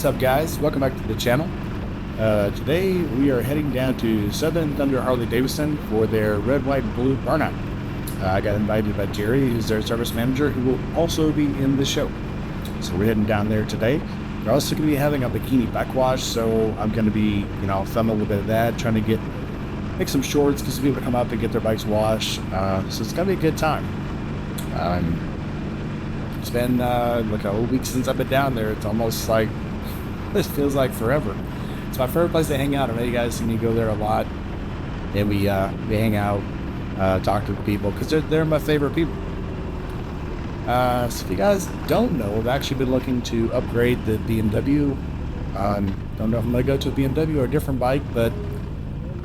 What's up, guys? Welcome back to the channel. Today we are heading down to Southern Thunder Harley Davidson for their red, white, and blue burnout. I got invited by Jerry, who's their service manager, who will also be in the show. So we're heading down there today. We're also going to be having a bikini backwash, so I'm going to be, filming a little bit of that, trying to make some shorts because people come up and get their bikes washed. So it's going to be a good time. It's been like a whole week since I've been down there. It's almost like, this feels like forever. It's my favorite place to hang out. I know you guys see me go there a lot, and we hang out, talk to the people, because they're my favorite people. So if you guys don't know, I've actually been looking to upgrade the BMW. Don't know if I'm going to go to a BMW or a different bike, but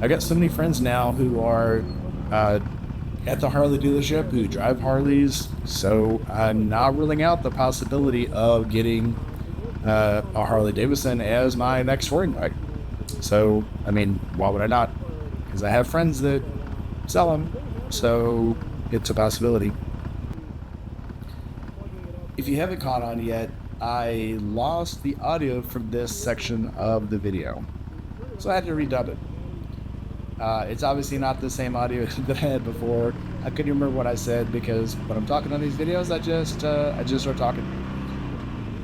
I got so many friends now who are at the Harley dealership who drive Harleys, so I'm not ruling out the possibility of getting a Harley Davidson as my next touring bike. So, why would I not? Because I have friends that sell them, so it's a possibility. If you haven't caught on yet, I lost the audio from this section of the video, so I had to redub it. It's obviously not the same audio that I had before. I couldn't remember what I said because when I'm talking on these videos, I just start talking.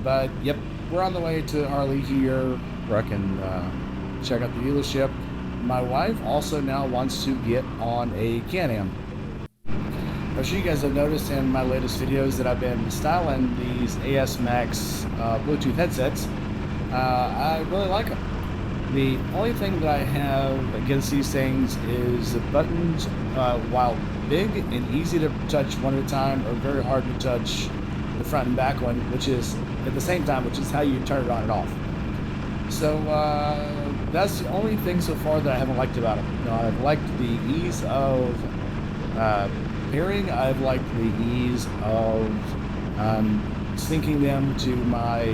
But yep, we're on the way to Harley here, where I can check out the dealership. My wife also now wants to get on a Can-Am. I'm sure you guys have noticed in my latest videos that I've been styling these AS Max Bluetooth headsets. I really like them. The only thing that I have against these things is the buttons, while big and easy to touch one at a time, are very hard to touch the front and back one, which is at the same time, which is how you turn it on and off. So that's the only thing so far that I haven't liked about it. I've liked the ease of pairing. I've liked the ease of syncing them to my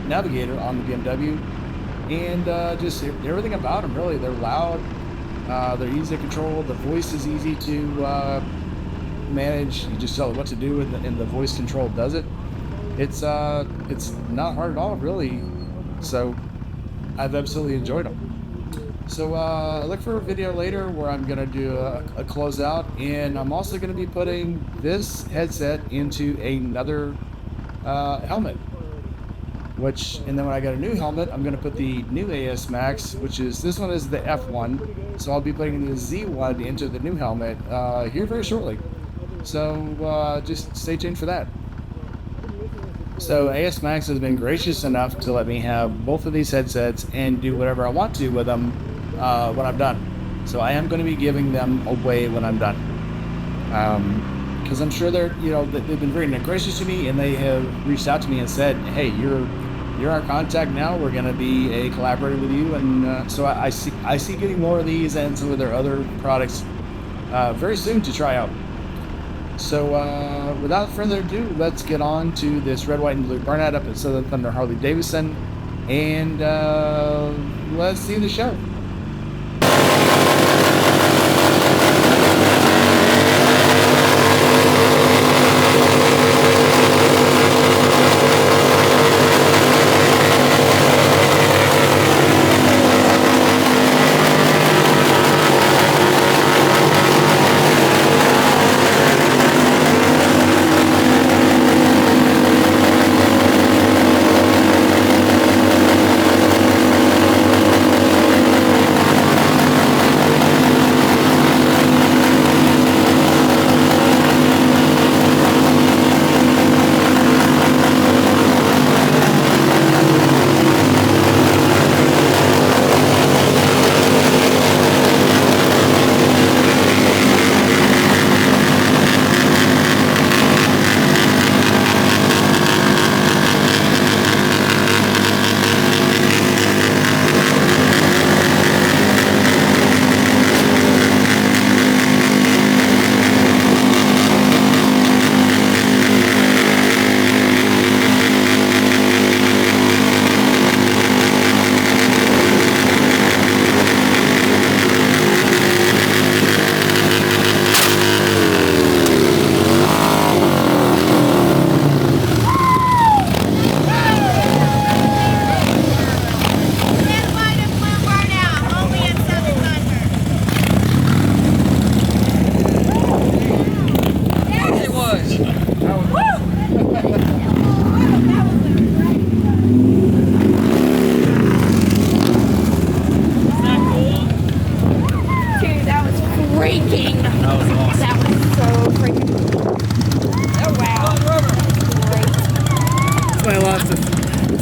navigator on the BMW, and just everything about them. Really, they're loud. They're easy to control. The voice is easy to manage. You just tell it what to do, and the voice control does it. It's not hard at all, really. So I've absolutely enjoyed them. So look for a video later where I'm gonna do a closeout, and I'm also gonna be putting this headset into another helmet. And then when I got a new helmet, I'm gonna put the new AS Max, this one is the F1, so I'll be putting the Z1 into the new helmet here very shortly. So just stay tuned for that. So AS Max has been gracious enough to let me have both of these headsets and do whatever I want to with them when I'm done. So I am going to be giving them away when I'm done, because I'm sure they've been very gracious to me, and they have reached out to me and said, "Hey, you're our contact now. We're going to be a collaborator with you." And so I see getting more of these and some of their other products very soon to try out. So without further ado, let's get on to this red, white, and blue burnout up at Southern Thunder Harley Davidson, and let's see the show.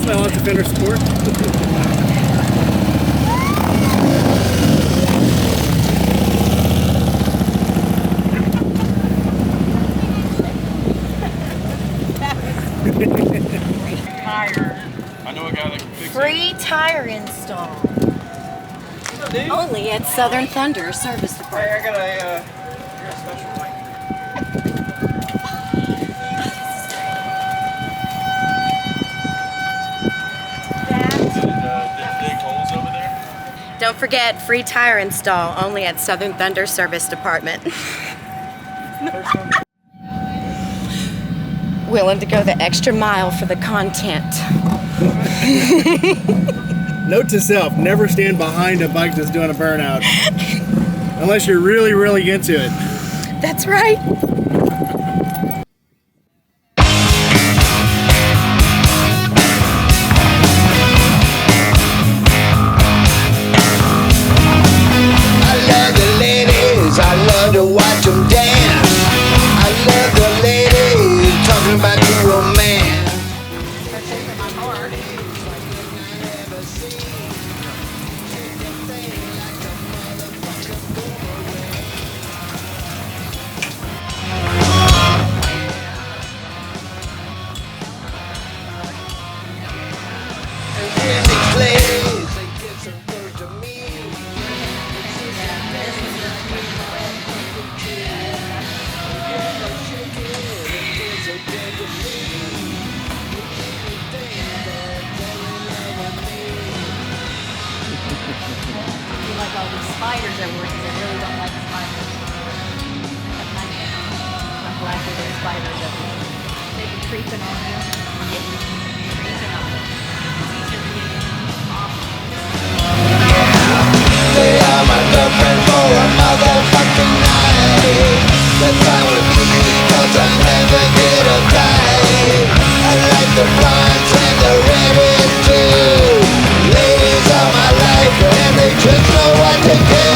my launch defender support. I know a guy that can fix Free tire install. Only at Southern Thunder Service Department. I got a special mic. Did it dig holes over there? Don't forget, free tire install only at Southern Thunder Service Department. Willing to go the extra mile for the content. Note to self, never stand behind a bike that's doing a burnout. Unless you're really, really into it. That's right. I love the ladies, I love to watch them dance. I love the ladies talking about the romance. Like all these spiders that were in there. I really don't like spiders. I'm glad that there's spiders up there. They be creeping on you. Creeping on you. They are my girlfriend for a motherfucking night. That's fine with me, cause I never get a fight. I like the blondes and the redheads too. Ladies are my life and they just know what to do.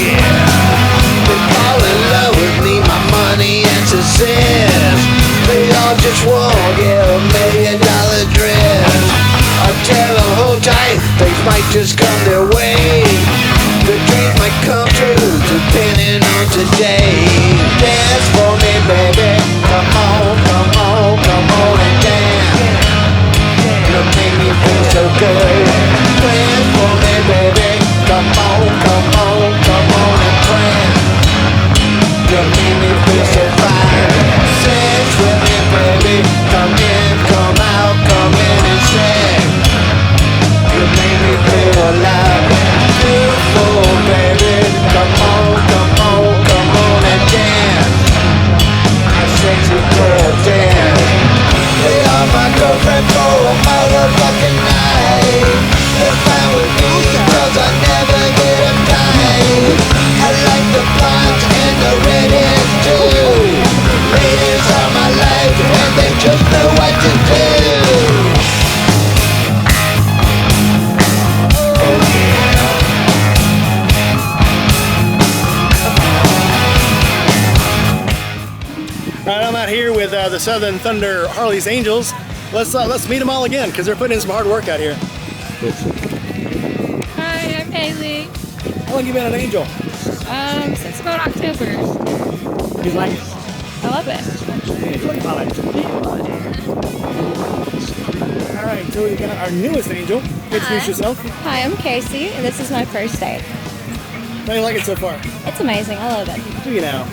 They fall in love with me, my money and success. They all just want $1 million dress. I tell them hold tight, things might just come their way. The dreams might come true, depending on today. Dance for me, baby. Come on, come on, come on and dance. You make me feel so good. Dance for me, baby. Come on, come on, come on and prance. You make me feel so fine. Dance with me, baby. Come in, come out, come in and sing. You make me feel alive. Beautiful, baby. Come on, come on, come on and dance. A sexy girl dance. They are my girlfriend for a motherfucking night. They're fine with me, cause I never get them tight. I like the blondes and the redheads too. Ladies are my life and they just know what to do. Alright, I'm out here with the Southern Thunder Harley's Angels. Let's meet them all again because they're putting in some hard work out here. Hi, I'm Haley. How long you been an angel? Since about October. You like it? I love it. Alright, so we got our newest angel. Introduce yourself. Hi, I'm Casey, and this is my first day. How do you like it so far? It's amazing. I love it. Do you know?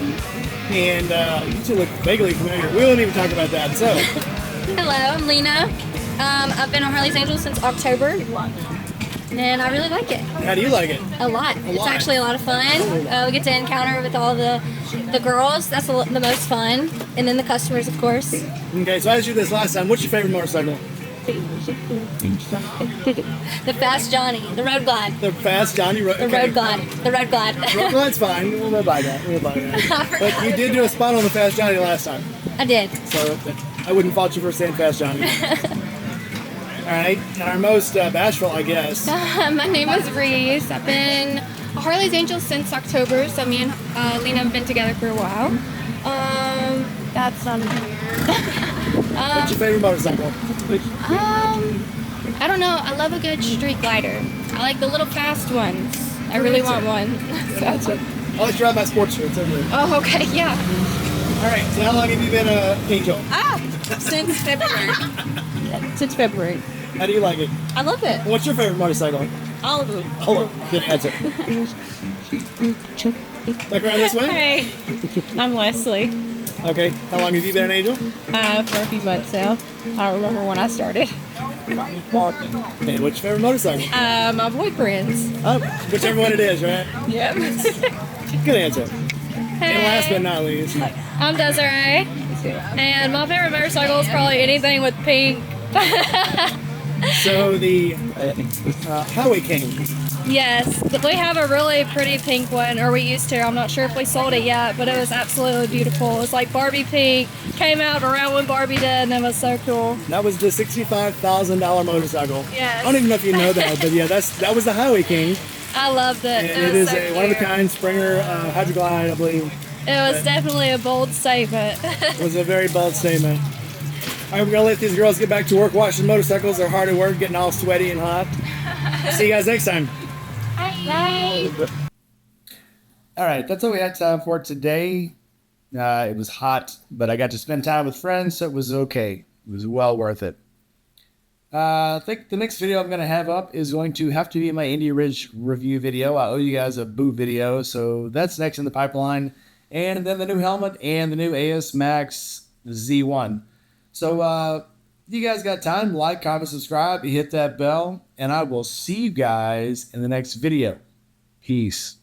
And you two look vaguely familiar. We won't even talk about that. So, Hello, I'm Lena. I've been on Harley's Angels since October, and I really like it. how do you like it? A lot. It's lot. actually a lot of fun. We get to encounter with all the girls. That's the most fun, and then the customers, of course. Okay, so I asked you this last time. What's your favorite motorcycle? The Fast Johnny, the Road Glide, The Fast Johnny Road. the Road Glide, the Road Glide. Well, that's fine. We'll buy that. We'll buy that. But you did do a spot on the Fast Johnny last time, I did. so I wouldn't fault you for saying Fast Johnny. All right, and our most bashful, I guess. My name is Reese. I've been Harley's Angels since October, so me and Lena have been together for a while. That's not What's your favorite motorcycle? I don't know. I love a good street glider. I like the little fast ones. I really want one. So. I like to ride my sports shirt. It's over there. Oh, okay, yeah. All right, so how long have you been a angel? Since February. Since February. How do you like it? I love it. What's your favorite motorcycle? All of them. Oh, good answer. Back around this way? Hey, I'm Leslie. Okay, how long have you been an angel? For a few months now. I don't remember when I started. And what's your favorite motorcycle? My boyfriend's. Oh, whichever one it is, right? Yep. Good answer. And last but not least, I'm Desiree. And my favorite motorcycle is probably anything with pink. so the Highway King. Yes, we have a really pretty pink one, or we used to. I'm not sure if we sold it yet, but it was absolutely beautiful. It was like Barbie pink. Came out around when Barbie did, and it was so cool. That was the $65,000 motorcycle. Yes. I don't even know if you know that, but yeah, that was the Highway King. I loved it. And It it was is so a one-of-a-kind cute. Springer Hydroglide, I believe. It was definitely a bold statement. It was a very bold statement. All right, we're gonna let these girls get back to work washing motorcycles. They're hard at work, getting all sweaty and hot. See you guys next time. Bye. All right, that's all we had time for today. It was hot, but I got to spend time with friends, so it was okay. It was well worth it. I think the next video I'm going to have up is going to have to be my Indy Ridge review video. I owe you guys a boot video, so that's next in the pipeline. And then the new helmet and the new AS Max Z1. So, if you guys got time, like, comment, subscribe, hit that bell, and I will see you guys in the next video. Peace.